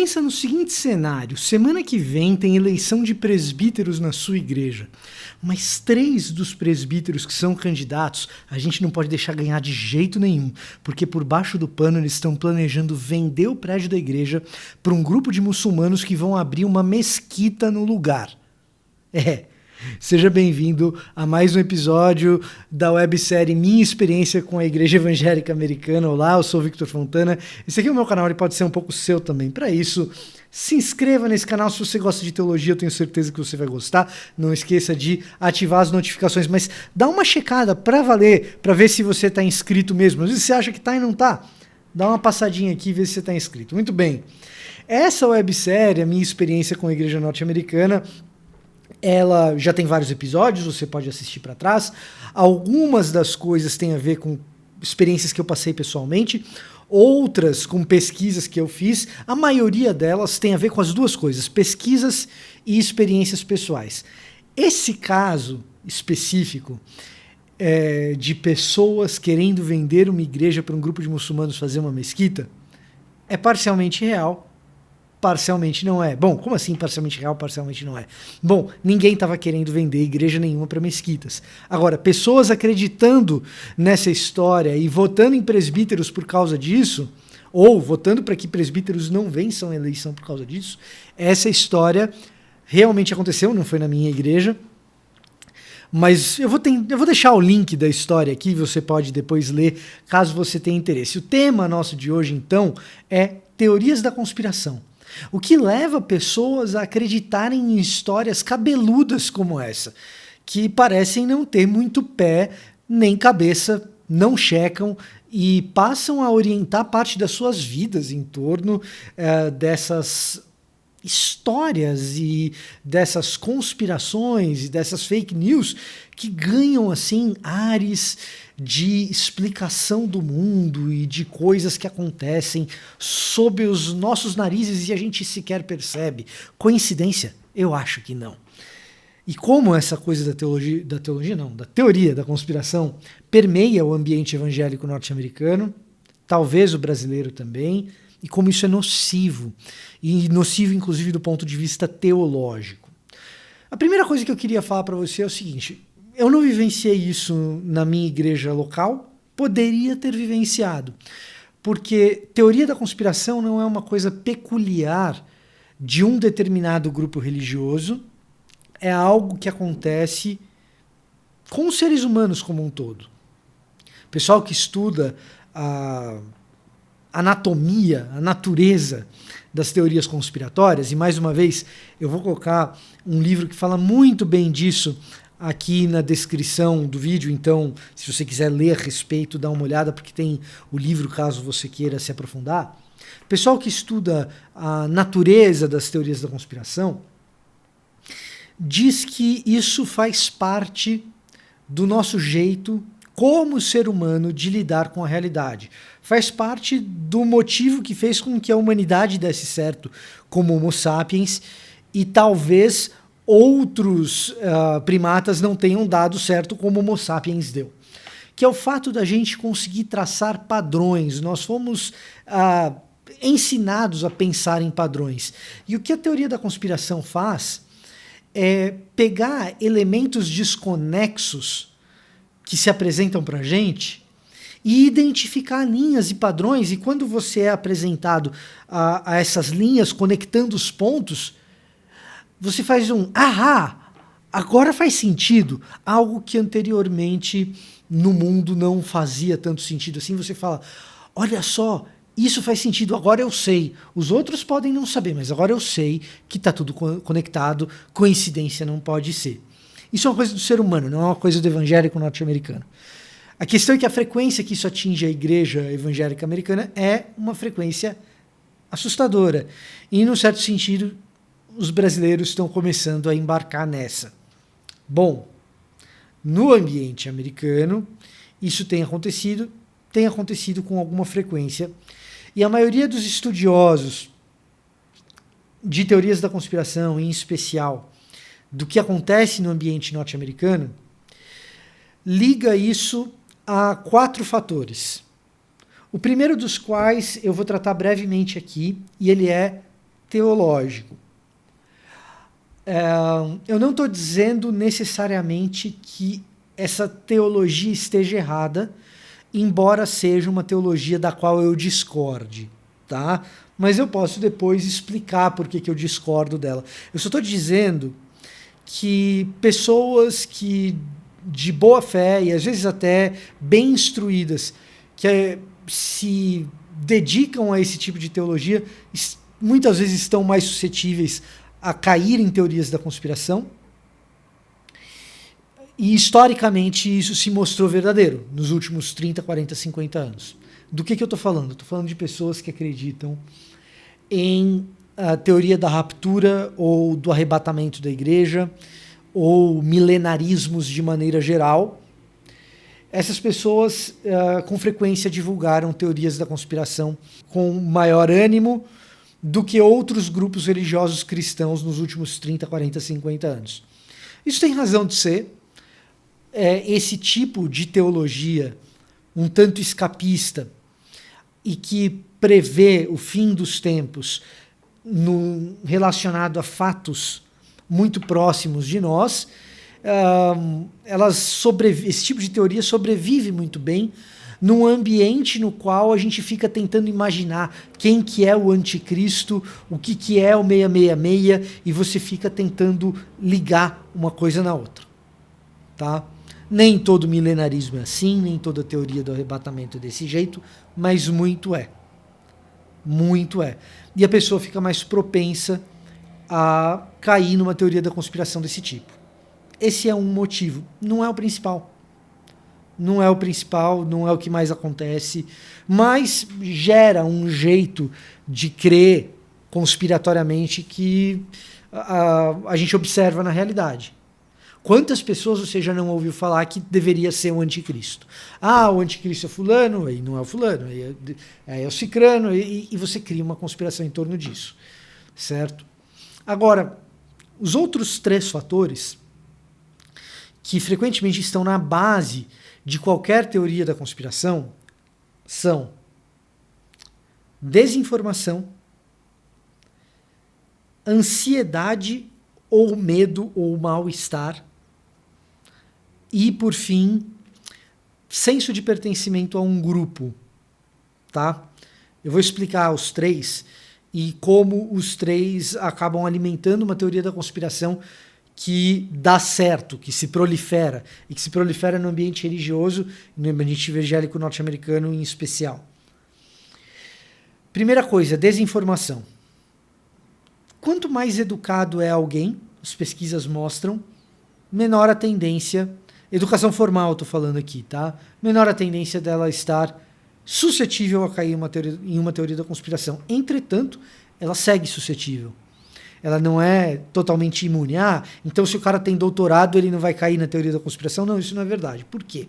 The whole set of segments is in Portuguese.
Pensa no seguinte cenário: semana que vem tem eleição de presbíteros na sua igreja, mas 3 dos presbíteros que são candidatos a gente não pode deixar ganhar de jeito nenhum, porque por baixo do pano eles estão planejando vender o prédio da igreja para um grupo de muçulmanos que vão abrir uma mesquita no lugar. Seja bem-vindo a mais um episódio da websérie Minha Experiência com a Igreja Evangélica Americana. Olá, eu sou o Victor Fontana. Esse aqui é o meu canal, ele pode ser um pouco seu também. Para isso, se inscreva nesse canal se você gosta de teologia, eu tenho certeza que você vai gostar. Não esqueça de ativar as notificações, mas dá uma checada para valer, para ver se você está inscrito mesmo. Às vezes você acha que está e não está. Dá uma passadinha aqui e vê se você está inscrito. Muito bem. Essa websérie, a Minha Experiência com a Igreja Norte-Americana, ela já tem vários episódios, você pode assistir para trás. Algumas das coisas têm a ver com experiências que eu passei pessoalmente, outras com pesquisas que eu fiz. A maioria delas tem a ver com as duas coisas, pesquisas e experiências pessoais. Esse caso específico de pessoas querendo vender uma igreja para um grupo de muçulmanos fazer uma mesquita é parcialmente real, parcialmente não é. Bom, como assim parcialmente real, parcialmente não é? Bom, ninguém estava querendo vender igreja nenhuma para mesquitas. Agora, pessoas acreditando nessa história e votando em presbíteros por causa disso, ou votando para que presbíteros não vençam a eleição por causa disso, essa história realmente aconteceu, não foi na minha igreja, mas eu vou deixar o link da história aqui, você pode depois ler, caso você tenha interesse. O tema nosso de hoje, então, é teorias da conspiração. O que leva pessoas a acreditarem em histórias cabeludas como essa, que parecem não ter muito pé nem cabeça, não checam e passam a orientar parte das suas vidas em torno dessas histórias e dessas conspirações e dessas fake news que ganham assim ares de explicação do mundo e de coisas que acontecem sob os nossos narizes e a gente sequer percebe. Coincidência? Eu acho que não. E como essa coisa da teoria da conspiração permeia o ambiente evangélico norte-americano, talvez o brasileiro também, e como isso é nocivo, e nocivo inclusive do ponto de vista teológico. A primeira coisa que eu queria falar para você é o seguinte: eu não vivenciei isso na minha igreja local, poderia ter vivenciado, porque teoria da conspiração não é uma coisa peculiar de um determinado grupo religioso, é algo que acontece com os seres humanos como um todo. O pessoal que estuda a anatomia, a natureza das teorias conspiratórias, e mais uma vez eu vou colocar um livro que fala muito bem disso aqui na descrição do vídeo, então se você quiser ler a respeito, dá uma olhada, porque tem o livro caso você queira se aprofundar. O pessoal que estuda a natureza das teorias da conspiração diz que isso faz parte do nosso jeito como ser humano de lidar com a realidade. Faz parte do motivo que fez com que a humanidade desse certo como Homo sapiens e talvez outros primatas não tenham dado certo como Homo sapiens deu. Que é o fato da gente conseguir traçar padrões. Nós fomos ensinados a pensar em padrões. E o que a teoria da conspiração faz é pegar elementos desconexos que se apresentam para a gente e identificar linhas e padrões, e quando você é apresentado a essas linhas, conectando os pontos, você faz agora faz sentido, algo que anteriormente no mundo não fazia tanto sentido assim. Você fala, olha só, isso faz sentido, agora eu sei. Os outros podem não saber, mas agora eu sei que está tudo conectado, coincidência não pode ser. Isso é uma coisa do ser humano, não é uma coisa do evangélico norte-americano. A questão é que a frequência que isso atinge a igreja evangélica americana é uma frequência assustadora. E, num certo sentido, os brasileiros estão começando a embarcar nessa. Bom, no ambiente americano, isso tem acontecido com alguma frequência. E a maioria dos estudiosos de teorias da conspiração, em especial do que acontece no ambiente norte-americano, liga isso a 4 fatores. O primeiro dos quais eu vou tratar brevemente aqui, e ele é teológico. Eu não estou dizendo necessariamente que essa teologia esteja errada, embora seja uma teologia da qual eu discorde, tá? Mas eu posso depois explicar por que eu discordo dela. Eu só estou dizendo que pessoas que de boa fé e às vezes até bem instruídas, que se dedicam a esse tipo de teologia, muitas vezes estão mais suscetíveis a cair em teorias da conspiração. E historicamente isso se mostrou verdadeiro nos últimos 30, 40, 50 anos. Do que eu estou falando? Estou falando de pessoas que acreditam em a teoria da raptura ou do arrebatamento da igreja, ou milenarismos de maneira geral. Essas pessoas com frequência divulgaram teorias da conspiração com maior ânimo do que outros grupos religiosos cristãos nos últimos 30, 40, 50 anos. Isso tem razão de ser. Esse tipo de teologia um tanto escapista e que prevê o fim dos tempos relacionado a fatos muito próximos de nós, esse tipo de teoria sobrevive muito bem num ambiente no qual a gente fica tentando imaginar quem que é o anticristo, o que é o 666, e você fica tentando ligar uma coisa na outra. Tá? Nem todo milenarismo é assim, nem toda teoria do arrebatamento é desse jeito, mas muito é. Muito é. E a pessoa fica mais propensa a cair numa teoria da conspiração desse tipo. Esse é um motivo. Não é o principal. Não é o principal, não é o que mais acontece, mas gera um jeito de crer conspiratoriamente que a gente observa na realidade. Quantas pessoas você já não ouviu falar que deveria ser o anticristo? Ah, o anticristo é fulano, aí não é o fulano, aí é o cicrano, e você cria uma conspiração em torno disso, certo? Agora, os outros 3 fatores que frequentemente estão na base de qualquer teoria da conspiração são desinformação, ansiedade ou medo ou mal-estar e, por fim, senso de pertencimento a um grupo, tá? Eu vou explicar os 3 e como os 3 acabam alimentando uma teoria da conspiração que dá certo, que se prolifera, e que se prolifera no ambiente religioso, no ambiente evangélico norte-americano em especial. Primeira coisa, desinformação. Quanto mais educado é alguém, as pesquisas mostram, menor a tendência, educação formal estou falando aqui, tá? Menor a tendência dela estar suscetível a cair em uma teoria da conspiração. Entretanto, ela segue suscetível. Ela não é totalmente imune. Então se o cara tem doutorado, ele não vai cair na teoria da conspiração? Não, isso não é verdade. Por quê?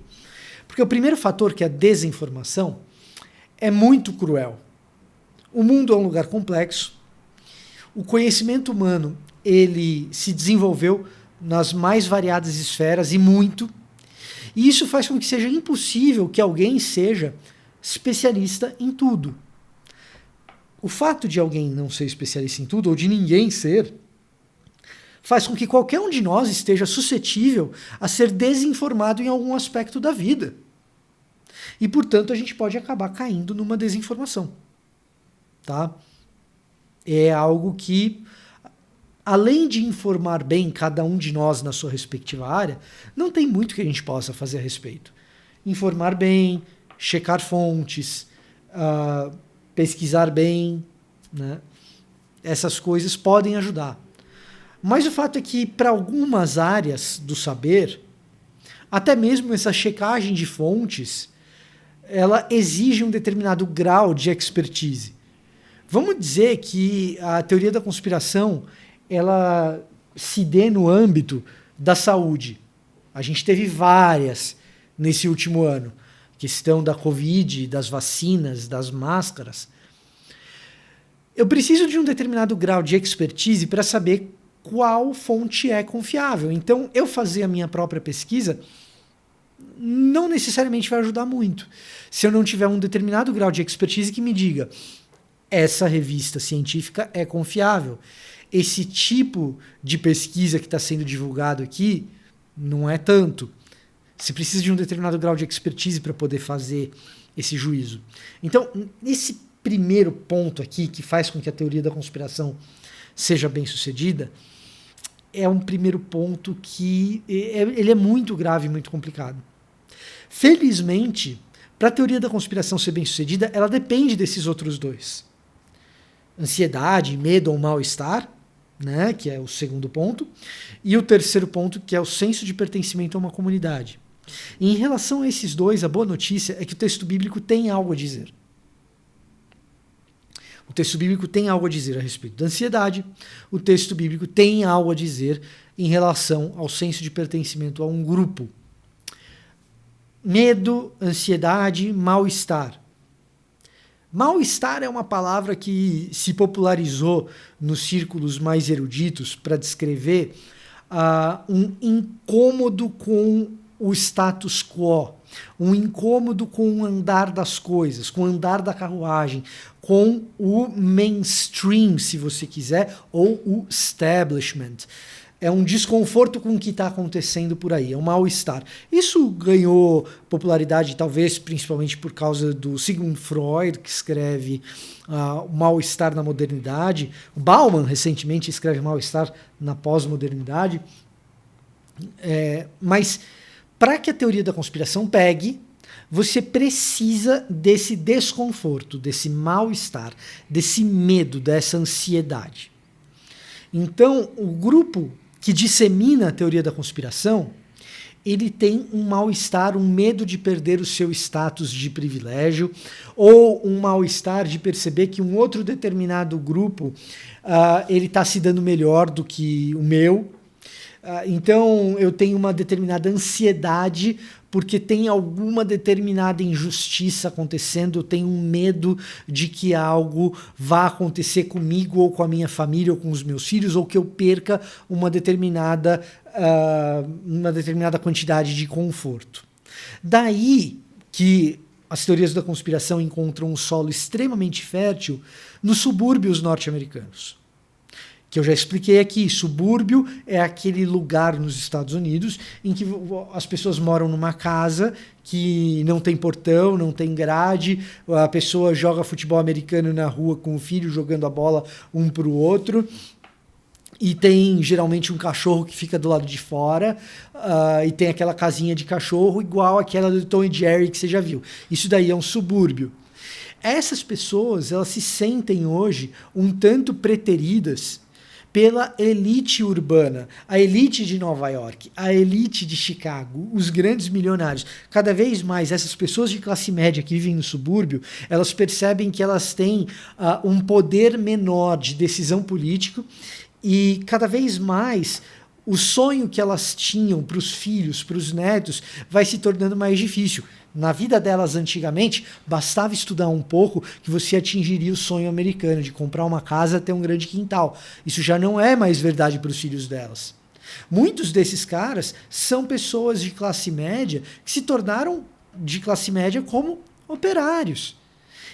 Porque o primeiro fator, que é a desinformação, é muito cruel. O mundo é um lugar complexo. O conhecimento humano, ele se desenvolveu nas mais variadas esferas e muito. E isso faz com que seja impossível que alguém seja especialista em tudo. O fato de alguém não ser especialista em tudo, ou de ninguém ser, faz com que qualquer um de nós esteja suscetível a ser desinformado em algum aspecto da vida. E, portanto, a gente pode acabar caindo numa desinformação. Tá? É algo que, além de informar bem cada um de nós na sua respectiva área, não tem muito que a gente possa fazer a respeito. Informar bem, checar fontes, pesquisar bem, né? Essas coisas podem ajudar. Mas o fato é que, para algumas áreas do saber, até mesmo essa checagem de fontes, ela exige um determinado grau de expertise. Vamos dizer que a teoria da conspiração ela se dê no âmbito da saúde. A gente teve várias nesse último ano. Questão da Covid, das vacinas, das máscaras. Eu preciso de um determinado grau de expertise para saber qual fonte é confiável. Então, eu fazer a minha própria pesquisa não necessariamente vai ajudar muito. Se eu não tiver um determinado grau de expertise que me diga essa revista científica é confiável. Esse tipo de pesquisa que está sendo divulgado aqui não é tanto. Você precisa de um determinado grau de expertise para poder fazer esse juízo. Então, esse primeiro ponto aqui, que faz com que a teoria da conspiração seja bem sucedida, é um primeiro ponto que ele é muito grave e muito complicado. Felizmente, para a teoria da conspiração ser bem sucedida, ela depende desses outros dois. Ansiedade, medo ou mal-estar, né, que é o segundo ponto, e o terceiro ponto, que é o senso de pertencimento a uma comunidade. E em relação a esses dois, a boa notícia é que o texto bíblico tem algo a dizer. O texto bíblico tem algo a dizer a respeito da ansiedade, o texto bíblico tem algo a dizer em relação ao senso de pertencimento a um grupo. Medo, ansiedade, mal-estar. Mal-estar é uma palavra que se popularizou nos círculos mais eruditos para descrever um incômodo com o status quo, um incômodo com o andar das coisas, com o andar da carruagem, com o mainstream, se você quiser, ou o establishment. É um desconforto com o que está acontecendo por aí, é um mal-estar. Isso ganhou popularidade, talvez, principalmente por causa do Sigmund Freud, que escreve o mal-estar na modernidade. O Bauman, recentemente, escreve mal-estar na pós-modernidade. Mas, para que a teoria da conspiração pegue, você precisa desse desconforto, desse mal-estar, desse medo, dessa ansiedade. Então, o grupo que dissemina a teoria da conspiração, ele tem um mal-estar, um medo de perder o seu status de privilégio, ou um mal-estar de perceber que um outro determinado grupo ele está se dando melhor do que o meu. Então eu tenho uma determinada ansiedade porque tem alguma determinada injustiça acontecendo, eu tenho um medo de que algo vá acontecer comigo ou com a minha família ou com os meus filhos, ou que eu perca uma determinada quantidade de conforto. Daí que as teorias da conspiração encontram um solo extremamente fértil nos subúrbios norte-americanos. Que eu já expliquei aqui, subúrbio é aquele lugar nos Estados Unidos em que as pessoas moram numa casa que não tem portão, não tem grade, a pessoa joga futebol americano na rua com o filho jogando a bola um para o outro, e tem geralmente um cachorro que fica do lado de fora, e tem aquela casinha de cachorro igual aquela do Tom e Jerry que você já viu. Isso daí é um subúrbio. Essas pessoas, elas se sentem hoje um tanto preteridas pela elite urbana, a elite de Nova York, a elite de Chicago, os grandes milionários. Cada vez mais essas pessoas de classe média que vivem no subúrbio, elas percebem que elas têm um poder menor de decisão política, e cada vez mais o sonho que elas tinham para os filhos, para os netos, vai se tornando mais difícil. Na vida delas antigamente, bastava estudar um pouco que você atingiria o sonho americano de comprar uma casa, ter um grande quintal. Isso já não é mais verdade para os filhos delas. Muitos desses caras são pessoas de classe média que se tornaram de classe média como operários.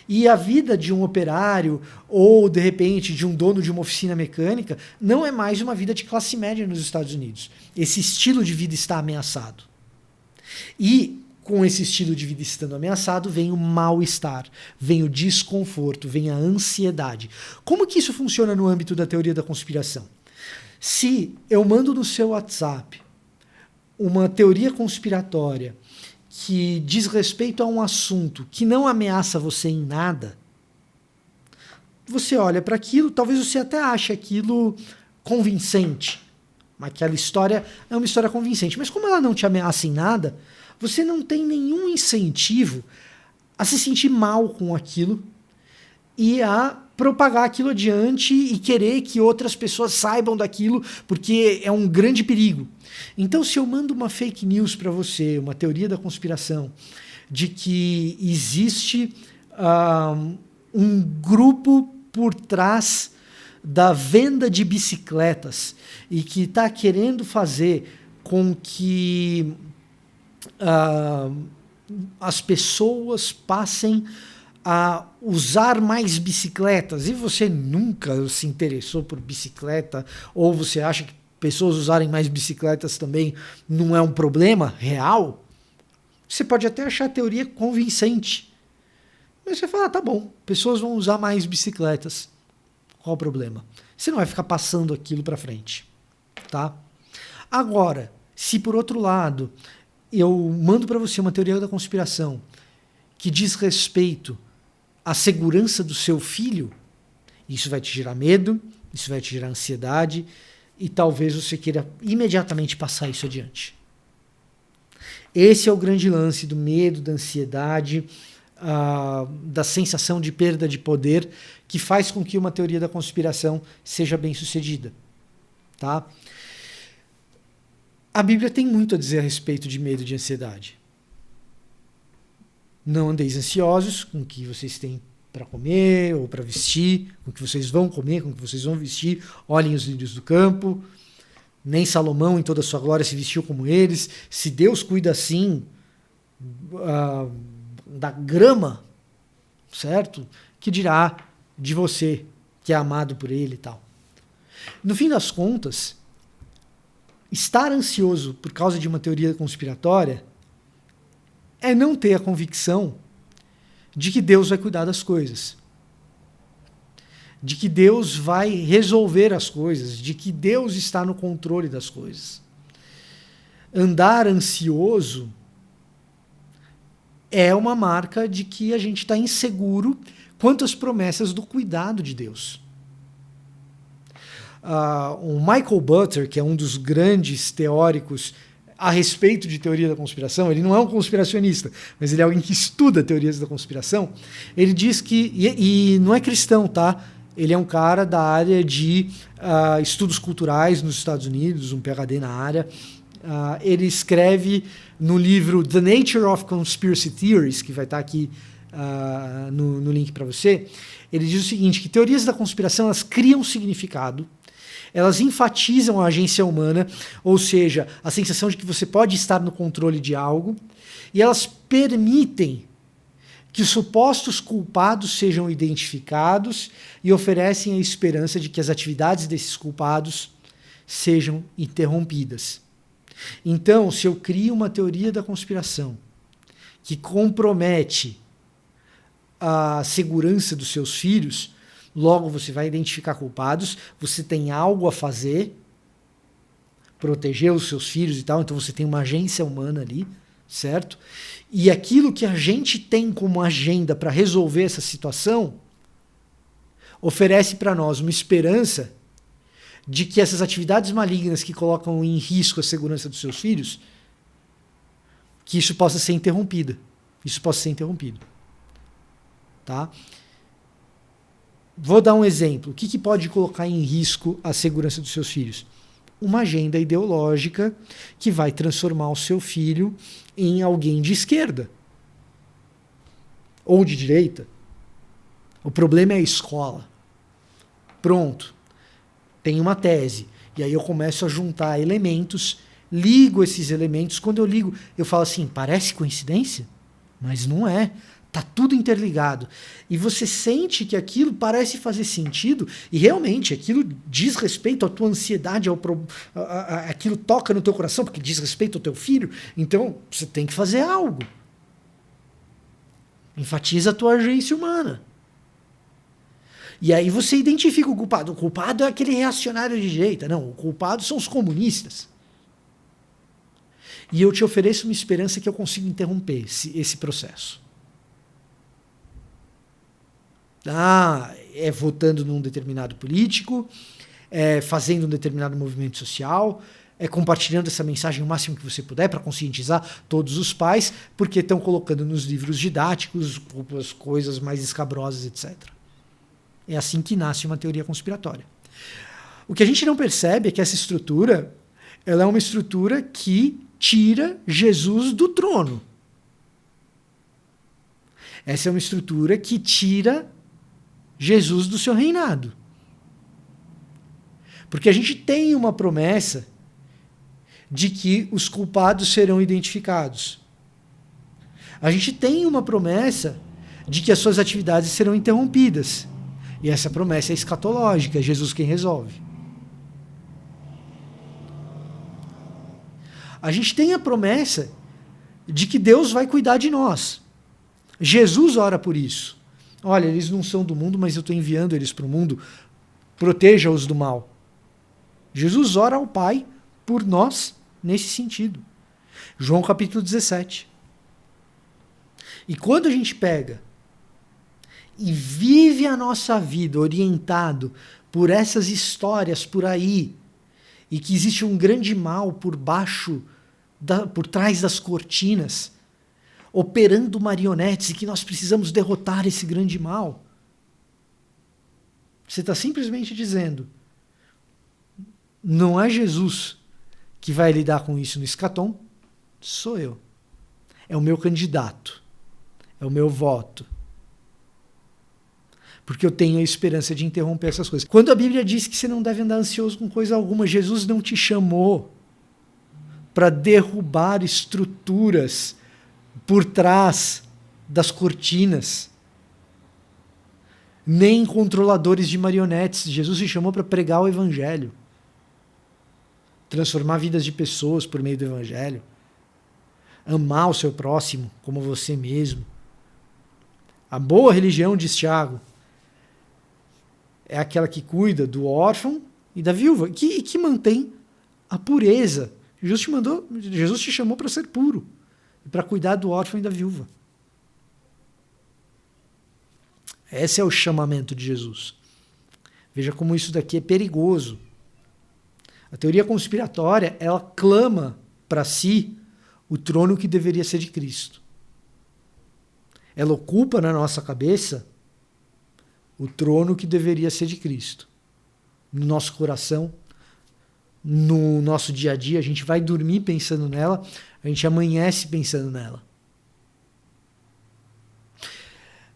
E a vida de um operário ou, de repente, de um dono de uma oficina mecânica não é mais uma vida de classe média nos Estados Unidos. Esse estilo de vida está ameaçado. E com esse estilo de vida estando ameaçado, vem o mal-estar, vem o desconforto, vem a ansiedade. Como que isso funciona no âmbito da teoria da conspiração? Se eu mando no seu WhatsApp uma teoria conspiratória que diz respeito a um assunto que não ameaça você em nada, você olha para aquilo, talvez você até ache aquilo convincente. Aquela história é uma história convincente, mas como ela não te ameaça em nada, você não tem nenhum incentivo a se sentir mal com aquilo e a propagar aquilo adiante e querer que outras pessoas saibam daquilo, porque é um grande perigo. Então, se eu mando uma fake news para você, uma teoria da conspiração, de que existe um grupo por trás da venda de bicicletas e que está querendo fazer com que as pessoas passem a usar mais bicicletas e você nunca se interessou por bicicleta, ou você acha que pessoas usarem mais bicicletas também não é um problema real, você pode até achar a teoria convincente. Mas você fala, tá bom, pessoas vão usar mais bicicletas. Qual o problema? Você não vai ficar passando aquilo para frente, tá? Agora, se por outro lado eu mando para você uma teoria da conspiração que diz respeito à segurança do seu filho, isso vai te gerar medo, isso vai te gerar ansiedade e talvez você queira imediatamente passar isso adiante. Esse é o grande lance do medo, da ansiedade, da sensação de perda de poder que faz com que uma teoria da conspiração seja bem sucedida, tá? A Bíblia tem muito a dizer a respeito de medo e de ansiedade. Não andeis ansiosos com o que vocês têm para comer ou para vestir, com o que vocês vão comer, com o que vocês vão vestir. Olhem os lírios do campo. Nem Salomão em toda a sua glória se vestiu como eles. Se Deus cuida assim da grama, certo? Que dirá de você, que é amado por ele e tal. No fim das contas, estar ansioso por causa de uma teoria conspiratória é não ter a convicção de que Deus vai cuidar das coisas, de que Deus vai resolver as coisas, de que Deus está no controle das coisas. Andar ansioso é uma marca de que a gente está inseguro quanto às promessas do cuidado de Deus. O Michael Butler, que é um dos grandes teóricos a respeito de teoria da conspiração, ele não é um conspiracionista, mas ele é alguém que estuda teorias da conspiração, ele diz que, e não é cristão, tá? Ele é um cara da área de estudos culturais nos Estados Unidos, um PhD na área. Ele escreve no livro The Nature of Conspiracy Theories, que vai estar aqui no link para você, ele diz o seguinte, que teorias da conspiração elas criam significado, elas enfatizam a agência humana, ou seja, a sensação de que você pode estar no controle de algo, e elas permitem que os supostos culpados sejam identificados e oferecem a esperança de que as atividades desses culpados sejam interrompidas. Então, se eu crio uma teoria da conspiração que compromete a segurança dos seus filhos, logo você vai identificar culpados, você tem algo a fazer, proteger os seus filhos e tal, então você tem uma agência humana ali, certo? E aquilo que a gente tem como agenda para resolver essa situação oferece para nós uma esperança de que essas atividades malignas que colocam em risco a segurança dos seus filhos, que isso possa ser interrompido. Isso possa ser interrompido. Tá? Vou dar um exemplo. O que pode colocar em risco a segurança dos seus filhos? Uma agenda ideológica que vai transformar o seu filho em alguém de esquerda ou de direita. O problema é a escola. Pronto. Tem uma tese. E aí eu começo a juntar elementos, ligo esses elementos. Quando eu ligo, eu falo assim, parece coincidência? Mas não é. Tá tudo interligado. E você sente que aquilo parece fazer sentido e realmente aquilo diz respeito à tua ansiedade, aquilo toca no teu coração porque diz respeito ao teu filho. Então você tem que fazer algo. Enfatiza a tua agência humana. E aí você identifica o culpado. O culpado é aquele reacionário de direita. Não, o culpado são os comunistas. E eu te ofereço uma esperança que eu consigo interromper esse processo. É votando num determinado político, é fazendo um determinado movimento social, é compartilhando essa mensagem o máximo que você puder para conscientizar todos os pais, porque estão colocando nos livros didáticos as coisas mais escabrosas, etc. É assim que nasce uma teoria conspiratória. O que a gente não percebe é que essa estrutura ela é uma estrutura que tira Jesus do trono. Essa é uma estrutura que tira Jesus do seu reinado. Porque a gente tem uma promessa de que os culpados serão identificados. A gente tem uma promessa de que as suas atividades serão interrompidas. E essa promessa é escatológica, é Jesus quem resolve. A gente tem a promessa de que Deus vai cuidar de nós. Jesus ora por isso. Olha, eles não são do mundo, mas eu estou enviando eles para o mundo. Proteja-os do mal. Jesus ora ao Pai por nós nesse sentido. João capítulo 17. E quando a gente pega e vive a nossa vida orientado por essas histórias por aí, e que existe um grande mal por baixo, por trás das cortinas, operando marionetes, e que nós precisamos derrotar esse grande mal, você está simplesmente dizendo, não é Jesus que vai lidar com isso no escatom, sou eu. É o meu candidato. É o meu voto. Porque eu tenho a esperança de interromper essas coisas. Quando a Bíblia diz que você não deve andar ansioso com coisa alguma, Jesus não te chamou para derrubar estruturas por trás das cortinas, nem controladores de marionetes. Jesus te chamou para pregar o Evangelho, transformar vidas de pessoas por meio do Evangelho, amar o seu próximo como você mesmo. A boa religião, diz Tiago, é aquela que cuida do órfão e da viúva, que mantém a pureza. Jesus te chamou para ser puro, e para cuidar do órfão e da viúva. Esse é o chamamento de Jesus. Veja como isso daqui é perigoso. A teoria conspiratória, ela clama para si o trono que deveria ser de Cristo. Ela ocupa na nossa cabeça o trono que deveria ser de Cristo. No nosso coração, no nosso dia a dia, a gente vai dormir pensando nela, a gente amanhece pensando nela.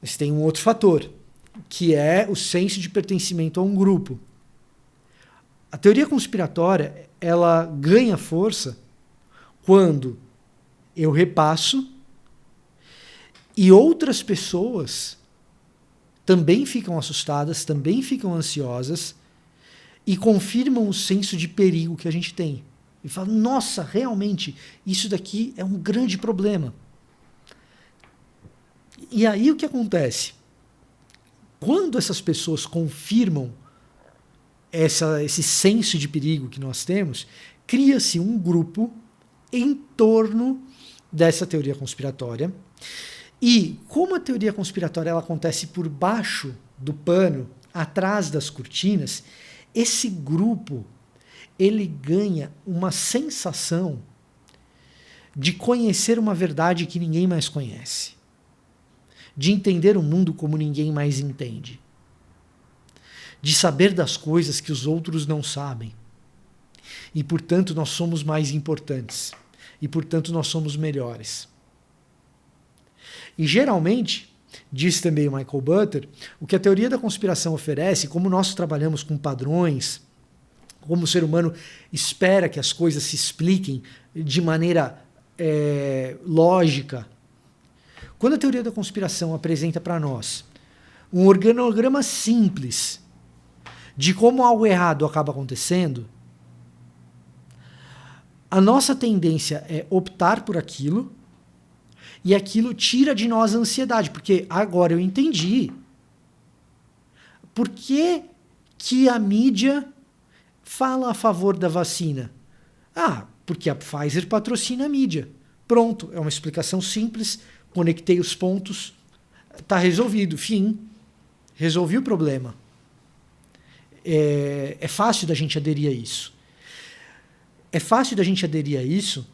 Mas tem um outro fator, que é o senso de pertencimento a um grupo. A teoria conspiratória, ela ganha força quando eu repasso e outras pessoas também ficam assustadas, também ficam ansiosas e confirmam o senso de perigo que a gente tem. E falam, nossa, realmente, isso daqui é um grande problema. E aí o que acontece? Quando essas pessoas confirmam esse senso de perigo que nós temos, cria-se um grupo em torno dessa teoria conspiratória. E como a teoria conspiratória ela acontece por baixo do pano, atrás das cortinas, esse grupo ele ganha uma sensação de conhecer uma verdade que ninguém mais conhece, de entender o mundo como ninguém mais entende, de saber das coisas que os outros não sabem. E, portanto, nós somos mais importantes. E, portanto, nós somos melhores. E, geralmente, diz também o Michael Butler, o que a teoria da conspiração oferece, como nós trabalhamos com padrões, como o ser humano espera que as coisas se expliquem de maneira lógica. Quando a teoria da conspiração apresenta para nós um organograma simples de como algo errado acaba acontecendo, a nossa tendência é optar por aquilo e aquilo tira de nós a ansiedade, porque agora eu entendi. Por que a mídia fala a favor da vacina? Porque a Pfizer patrocina a mídia. Pronto, é uma explicação simples, conectei os pontos, está resolvido, fim. Resolvi o problema. É fácil da gente aderir a isso. É fácil da gente aderir a isso,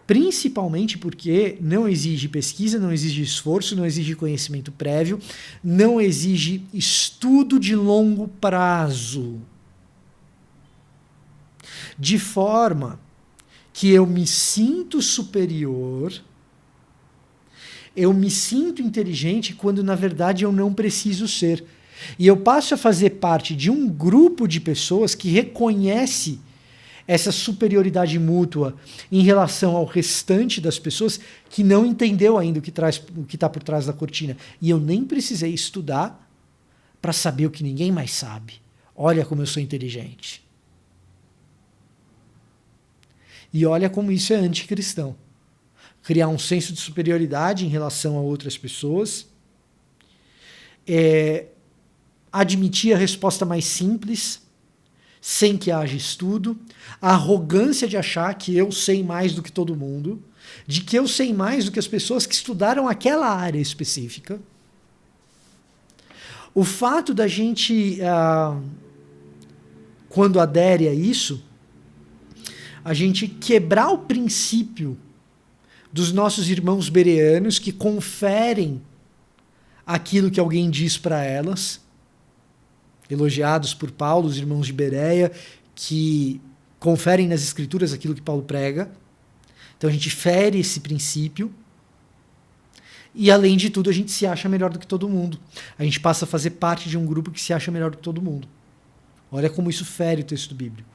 principalmente porque não exige pesquisa, não exige esforço, não exige conhecimento prévio, não exige estudo de longo prazo. De forma que eu me sinto superior, eu me sinto inteligente quando na verdade eu não preciso ser. E eu passo a fazer parte de um grupo de pessoas que reconhece essa superioridade mútua em relação ao restante das pessoas que não entendeu ainda o que está por trás da cortina. E eu nem precisei estudar para saber o que ninguém mais sabe. Olha como eu sou inteligente. E olha como isso é anticristão. Criar um senso de superioridade em relação a outras pessoas, admitir a resposta mais simples, sem que haja estudo, a arrogância de achar que eu sei mais do que todo mundo, de que eu sei mais do que as pessoas que estudaram aquela área específica. O fato da gente, quando adere a isso, a gente quebrar o princípio dos nossos irmãos bereanos que conferem aquilo que alguém diz para elas, elogiados por Paulo, os irmãos de Bereia, que conferem nas escrituras aquilo que Paulo prega. Então a gente fere esse princípio e, além de tudo, a gente se acha melhor do que todo mundo. A gente passa a fazer parte de um grupo que se acha melhor do que todo mundo. Olha como isso fere o texto bíblico.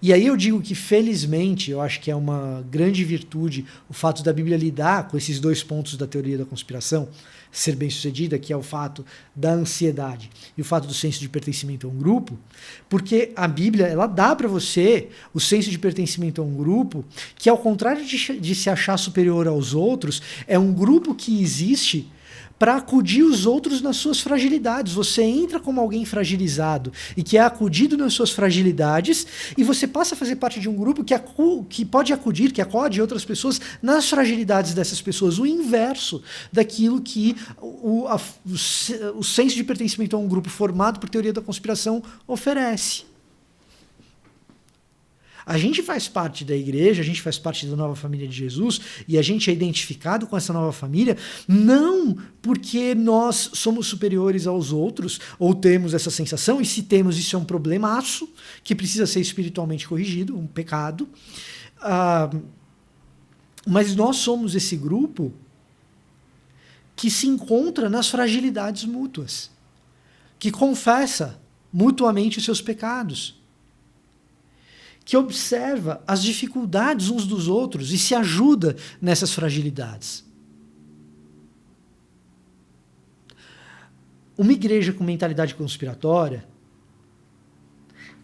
E aí eu digo que, felizmente, eu acho que é uma grande virtude o fato da Bíblia lidar com esses dois pontos da teoria da conspiração, ser bem-sucedida, que é o fato da ansiedade e o fato do senso de pertencimento a um grupo, porque a Bíblia ela dá para você o senso de pertencimento a um grupo que, ao contrário de se achar superior aos outros, é um grupo que existe para acudir os outros nas suas fragilidades. Você entra como alguém fragilizado e que é acudido nas suas fragilidades, e você passa a fazer parte de um grupo que pode acudir, que acode outras pessoas nas fragilidades dessas pessoas. O inverso daquilo que o senso de pertencimento a um grupo formado por teoria da conspiração oferece. A gente faz parte da igreja, a gente faz parte da nova família de Jesus, e a gente é identificado com essa nova família não porque nós somos superiores aos outros ou temos essa sensação, e se temos, isso é um problemaço que precisa ser espiritualmente corrigido, um pecado. Mas nós somos esse grupo que se encontra nas fragilidades mútuas, que confessa mutuamente os seus pecados, que observa as dificuldades uns dos outros e se ajuda nessas fragilidades. Uma igreja com mentalidade conspiratória,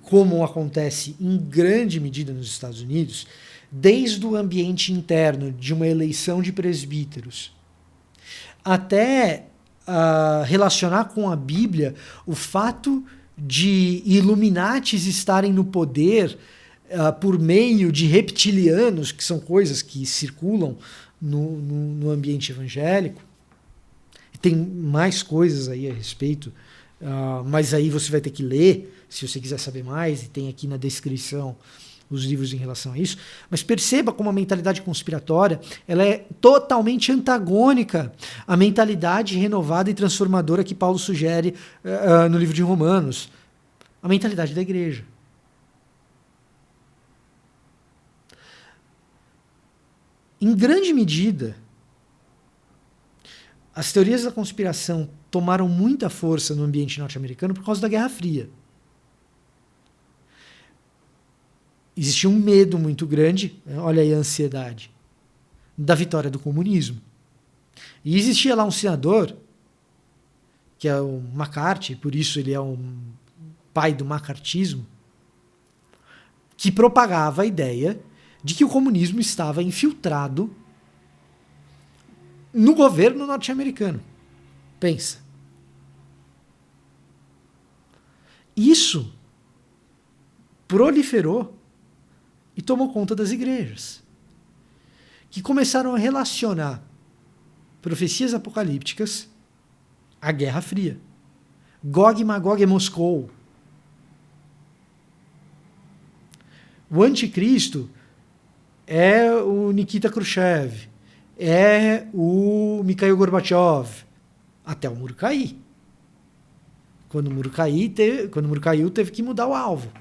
como acontece em grande medida nos Estados Unidos, desde o ambiente interno de uma eleição de presbíteros, até relacionar com a Bíblia o fato de Illuminatis estarem no poder por meio de reptilianos, que são coisas que circulam no ambiente evangélico. Tem mais coisas aí a respeito, mas aí você vai ter que ler, se você quiser saber mais, e tem aqui na descrição os livros em relação a isso. Mas perceba como a mentalidade conspiratória ela é totalmente antagônica à mentalidade renovada e transformadora que Paulo sugere no livro de Romanos, a mentalidade da igreja. Em grande medida, as teorias da conspiração tomaram muita força no ambiente norte-americano por causa da Guerra Fria. Existia um medo muito grande, olha aí a ansiedade, da vitória do comunismo. E existia lá um senador, que é o McCarthy, por isso ele é um pai do macartismo, que propagava a ideia de que o comunismo estava infiltrado no governo norte-americano. Pensa. Isso proliferou e tomou conta das igrejas, que começaram a relacionar profecias apocalípticas à Guerra Fria. Gog e Magog e Moscou. O anticristo é o Nikita Khrushchev, é o Mikhail Gorbachev, até o muro cair. Quando o muro caiu, teve que mudar o alvo.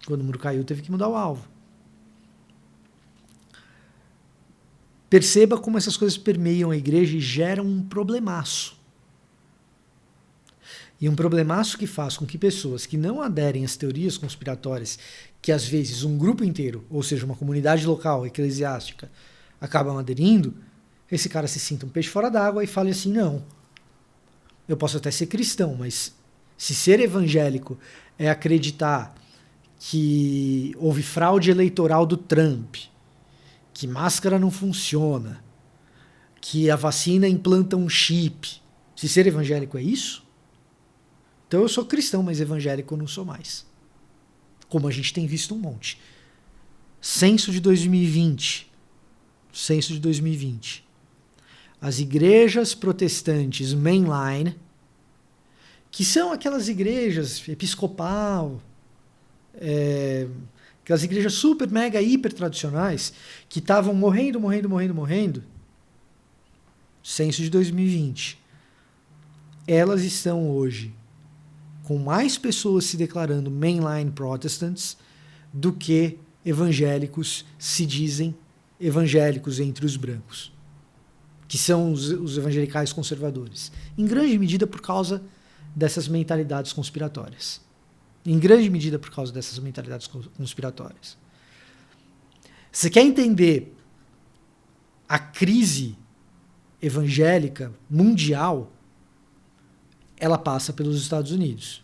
Quando o muro caiu, teve que mudar o alvo. Perceba como essas coisas permeiam a igreja e geram um problemaço. E um problemaço que faz com que pessoas que não aderem às teorias conspiratórias, que às vezes um grupo inteiro, ou seja, uma comunidade local, eclesiástica, acabam aderindo, esse cara se sinta um peixe fora d'água e fale assim, não, eu posso até ser cristão, mas se ser evangélico é acreditar que houve fraude eleitoral do Trump, que máscara não funciona, que a vacina implanta um chip, se ser evangélico é isso, então eu sou cristão, mas evangélico eu não sou mais. Como a gente tem visto um monte. Censo de 2020. Censo de 2020. As igrejas protestantes mainline, que são aquelas igrejas episcopal, aquelas igrejas super, mega, hiper tradicionais, que estavam morrendo. Censo de 2020. Elas estão hoje com mais pessoas se declarando mainline Protestants do que evangélicos se dizem evangélicos entre os brancos, que são os evangelicais conservadores. Em grande medida por causa dessas mentalidades conspiratórias. Em grande medida por causa dessas mentalidades conspiratórias. Você quer entender a crise evangélica mundial? Ela passa pelos Estados Unidos.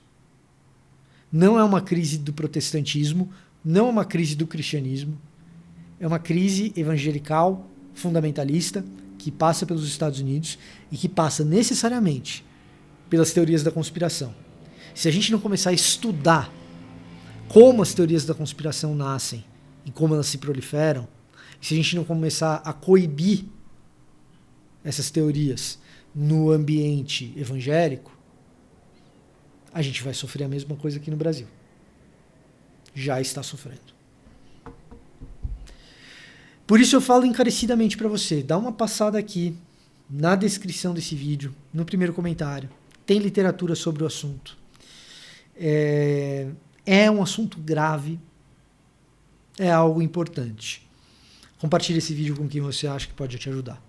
Não é uma crise do protestantismo, não é uma crise do cristianismo, é uma crise evangelical fundamentalista que passa pelos Estados Unidos e que passa necessariamente pelas teorias da conspiração. Se a gente não começar a estudar como as teorias da conspiração nascem e como elas se proliferam, se a gente não começar a coibir essas teorias no ambiente evangélico, a gente vai sofrer a mesma coisa aqui no Brasil. Já está sofrendo. Por isso eu falo encarecidamente para você, dá uma passada aqui na descrição desse vídeo, no primeiro comentário. Tem literatura sobre o assunto. É um assunto grave, é algo importante. Compartilhe esse vídeo com quem você acha que pode te ajudar.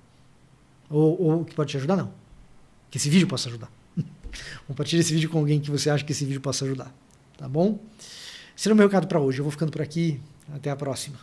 Ou que pode te ajudar, não. Que esse vídeo possa ajudar. Compartilhe esse vídeo com alguém que você acha que esse vídeo possa ajudar. Tá bom? Esse era o meu recado para hoje. Eu vou ficando por aqui. Até a próxima.